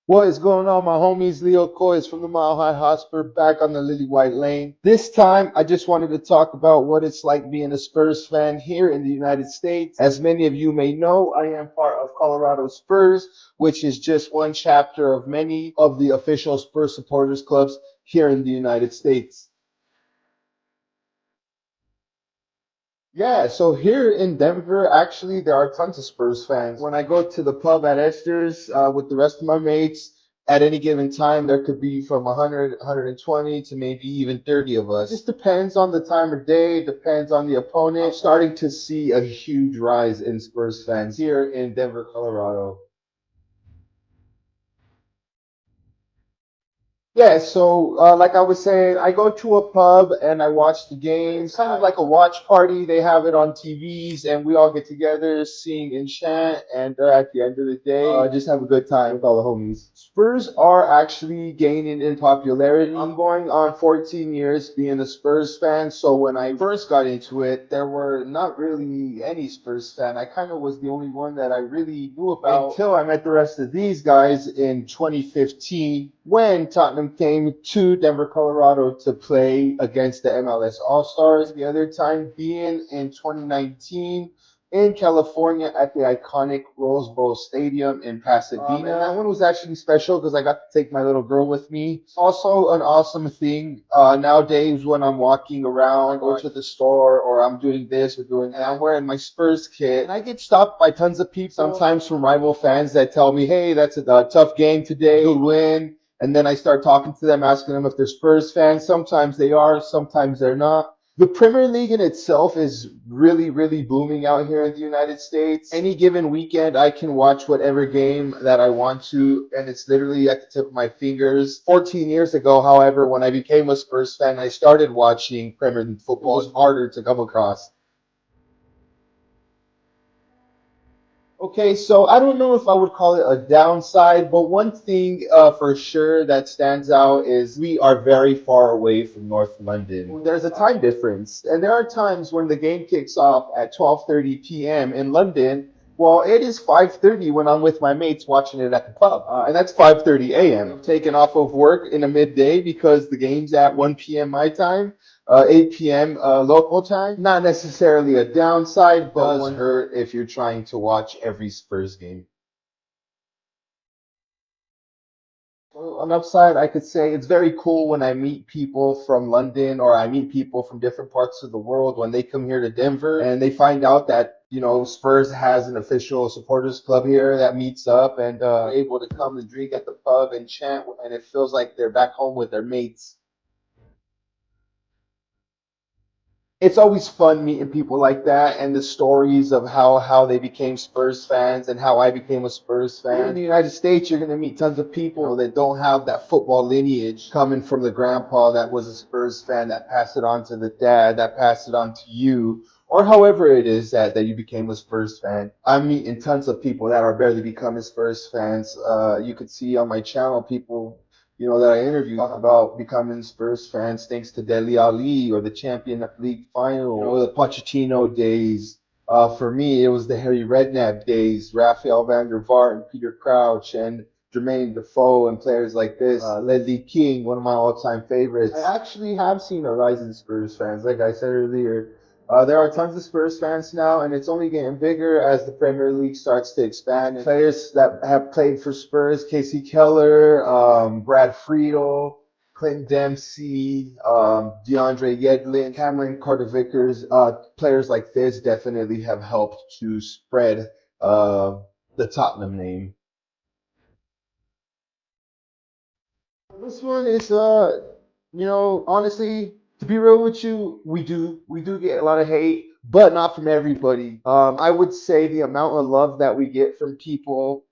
What is going on, my homies? Leo COYS from the Mile High Hotspur back on the Lily White Lane. This time, I just wanted to talk about what it's like being a Spurs fan here in the United States. As many of you may know, I am part of Colorado Spurs, which is just one chapter of many of the official Spurs supporters clubs here in the United States. Yeah, so here in Denver, actually, there are tons of Spurs fans. When I go to the pub at Esther's with the rest of my mates, at any given time, there could be from 100, 120 to maybe even 30 of us. It just depends on the time of day, depends on the opponent. I'm starting to see a huge rise in Spurs fans here in Denver, Colorado. Yeah, so like I was saying, I go to a pub and I watch the games, kind of like a watch party. They have it on TVs, and we all get together, sing and chant, and at the end of the day, just have a good time with all the homies. Spurs are actually gaining in popularity. I'm going on 14 years being a Spurs fan, so when I first got into it, there were not really any Spurs fan. I kind of was the only one that I really knew about until I met the rest of these guys in 2015 when Tottenham came to Denver, Colorado to play against the MLS All-Stars. The other time being in 2019 in California at the iconic Rose Bowl Stadium in Pasadena. And that one was actually special because I got to take my little girl with me. It's also an awesome thing nowadays when I'm walking around or to the store or I'm doing this or doing that. I'm wearing my Spurs kit and I get stopped by tons of people, sometimes from rival fans that tell me, hey, that's a tough game today, good win. And then I start talking to them, asking them if they're Spurs fans. Sometimes they are, sometimes they're not. The Premier League in itself is really, really booming out here in the United States. Any given weekend, I can watch whatever game that I want to, and it's literally at the tip of my fingers. 14 years ago, however, when I became a Spurs fan, I started watching Premier League football. It was harder to come across. Okay, so I don't know if I would call it a downside, but one thing for sure that stands out is we are very far away from North London. There's a time difference, and there are times when the game kicks off at 12:30 p.m. in London. Well, it is 5:30 when I'm with my mates watching it at the pub, and that's 5:30 a.m. I'm taking off of work in a midday because the game's at 1 p.m. my time. 8 p.m. Local time. Not necessarily a downside, but does hurt if you're trying to watch every Spurs game. Well, on the upside, I could say it's very cool when I meet people from London or I meet people from different parts of the world when they come here to Denver and they find out that, Spurs has an official supporters club here that meets up and able to come and drink at the pub and chant, and it feels like they're back home with their mates. It's always fun meeting people like that and the stories of how they became Spurs fans and how I became a Spurs fan. In the United States, you're going to meet tons of people that don't have that football lineage coming from the grandpa that was a Spurs fan that passed it on to the dad that passed it on to you. Or however it is that you became a Spurs fan. I'm meeting tons of people that are barely becoming Spurs fans. You could see on my channel people that I interviewed talk about becoming Spurs fans thanks to Dele Ali or the Champion League final, the Pochettino days. For me, it was the Harry Redknapp days, Rafael van der Vaart and Peter Crouch and Jermaine Defoe and players like this. Ledley King, one of my all-time favorites. I actually have seen a rise in Spurs fans, like I said earlier. There are tons of Spurs fans now, and it's only getting bigger as the Premier League starts to expand. Players that have played for Spurs, Casey Keller, Brad Friedel, Clinton Dempsey, DeAndre Yedlin, Cameron Carter-Vickers, players like this definitely have helped to spread the Tottenham name. This one is, honestly, to be real with you, we do get a lot of hate, but not from everybody. I would say the amount of love that we get from people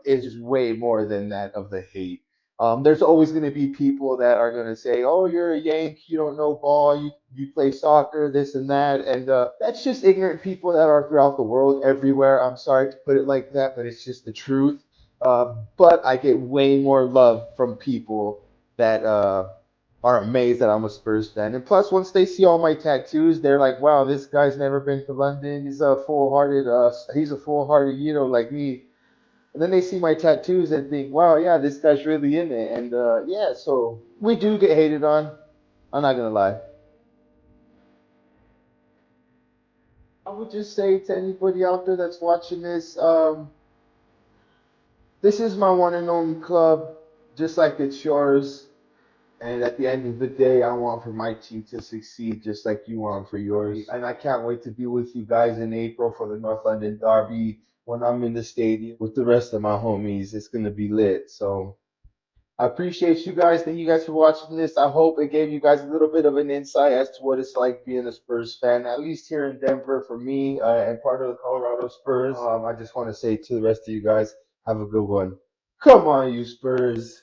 is way more than that of the hate. There's always going to be people that are going to say, "Oh, you're a Yank, you don't know ball, you play soccer, this and that," and that's just ignorant people that are throughout the world, everywhere. I'm sorry to put it like that, but it's just the truth. But I get way more love from people that are amazed that I'm a Spurs fan. And plus, once they see all my tattoos, they're like, "Wow, this guy's never been to London. He's a full-hearted, like me." And then they see my tattoos and think, wow, yeah, this guy's really in it. And yeah, so we do get hated on. I'm not gonna lie. I would just say to anybody out there that's watching this, this is my one and only club, just like it's yours. And at the end of the day, I want for my team to succeed just like you want for yours. And I can't wait to be with you guys in April for the North London Derby when I'm in the stadium with the rest of my homies. It's going to be lit. So I appreciate you guys. Thank you guys for watching this. I hope it gave you guys a little bit of an insight as to what it's like being a Spurs fan, at least here in Denver for me and part of the Colorado Spurs. I just want to say to the rest of you guys, have a good one. Come on, you Spurs.